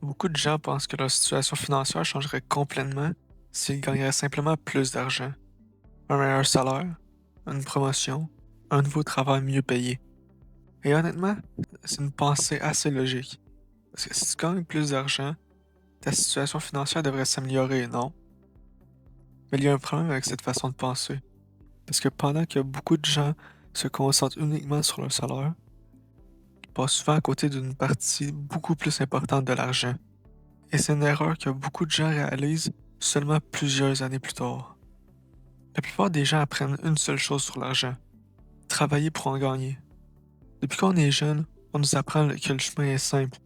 Beaucoup de gens pensent que leur situation financière changerait complètement s'ils gagneraient simplement plus d'argent, un meilleur salaire, une promotion, un nouveau travail mieux payé. Et honnêtement, c'est une pensée assez logique. Parce que si tu gagnes plus d'argent, ta situation financière devrait s'améliorer, non? Mais il y a un problème avec cette façon de penser. Parce que pendant que beaucoup de gens se concentrent uniquement sur leur salaire, ils passent souvent à côté d'une partie beaucoup plus importante de l'argent. Et c'est une erreur que beaucoup de gens réalisent seulement plusieurs années plus tard. La plupart des gens apprennent une seule chose sur l'argent, travailler pour en gagner. Depuis qu'on est jeune, on nous apprend que le chemin est simple.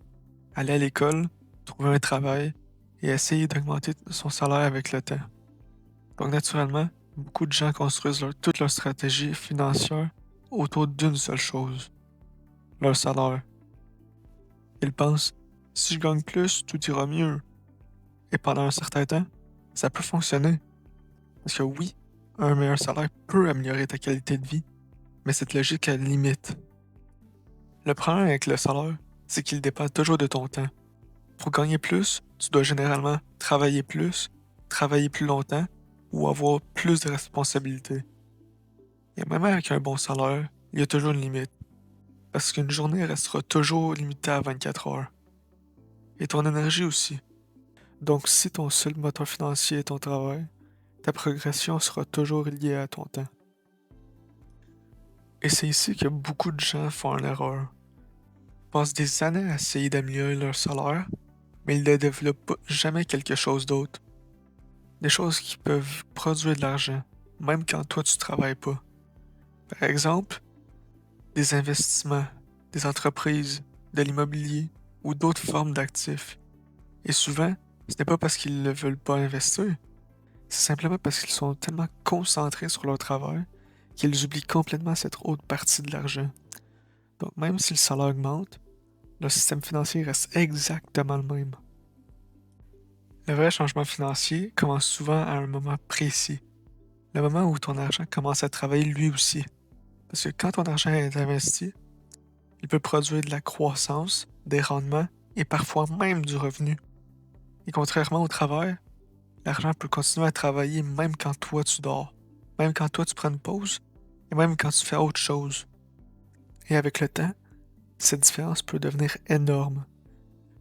Aller à l'école, trouver un travail et essayer d'augmenter son salaire avec le temps. Donc naturellement, beaucoup de gens construisent toute leur stratégie financière autour d'une seule chose, leur salaire. Ils pensent, si je gagne plus, tout ira mieux. Et pendant un certain temps, ça peut fonctionner. Parce que oui, un meilleur salaire peut améliorer ta qualité de vie, mais cette logique a une limite. Le problème avec le salaire, c'est qu'il dépend toujours de ton temps. Pour gagner plus, tu dois généralement travailler plus longtemps ou avoir plus de responsabilités. Et même avec un bon salaire, il y a toujours une limite. Parce qu'une journée restera toujours limitée à 24 heures. Et ton énergie aussi. Donc si ton seul moteur financier est ton travail, ta progression sera toujours liée à ton temps. Et c'est ici que beaucoup de gens font une erreur. Ils passent des années à essayer d'améliorer leur salaire, mais ils ne développent jamais quelque chose d'autre. Des choses qui peuvent produire de l'argent, même quand toi tu travailles pas. Par exemple, des investissements, des entreprises, de l'immobilier ou d'autres formes d'actifs. Et souvent, ce n'est pas parce qu'ils ne veulent pas investir, c'est simplement parce qu'ils sont tellement concentrés sur leur travail qu'ils oublient complètement cette autre partie de l'argent. Donc même si le salaire augmente, le système financier reste exactement le même. Le vrai changement financier commence souvent à un moment précis, le moment où ton argent commence à travailler lui aussi. Parce que quand ton argent est investi, il peut produire de la croissance, des rendements et parfois même du revenu. Et contrairement au travail, l'argent peut continuer à travailler même quand toi tu dors, même quand toi tu prends une pause et même quand tu fais autre chose. Et avec le temps, cette différence peut devenir énorme.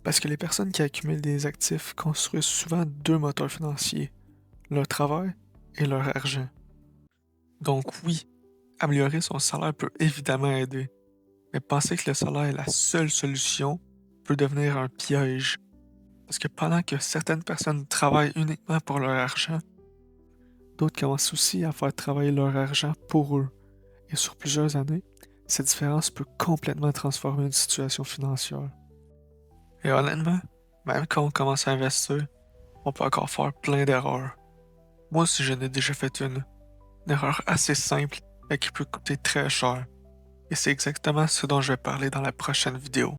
Parce que les personnes qui accumulent des actifs construisent souvent deux moteurs financiers, leur travail et leur argent. Donc oui, améliorer son salaire peut évidemment aider, mais penser que le salaire est la seule solution peut devenir un piège. Parce que pendant que certaines personnes travaillent uniquement pour leur argent, d'autres commencent aussi à faire travailler leur argent pour eux. Et sur plusieurs années, cette différence peut complètement transformer une situation financière. Et honnêtement, même quand on commence à investir, on peut encore faire plein d'erreurs. Moi aussi, j'en ai déjà fait une erreur assez simple, mais qui peut coûter très cher. Et c'est exactement ce dont je vais parler dans la prochaine vidéo.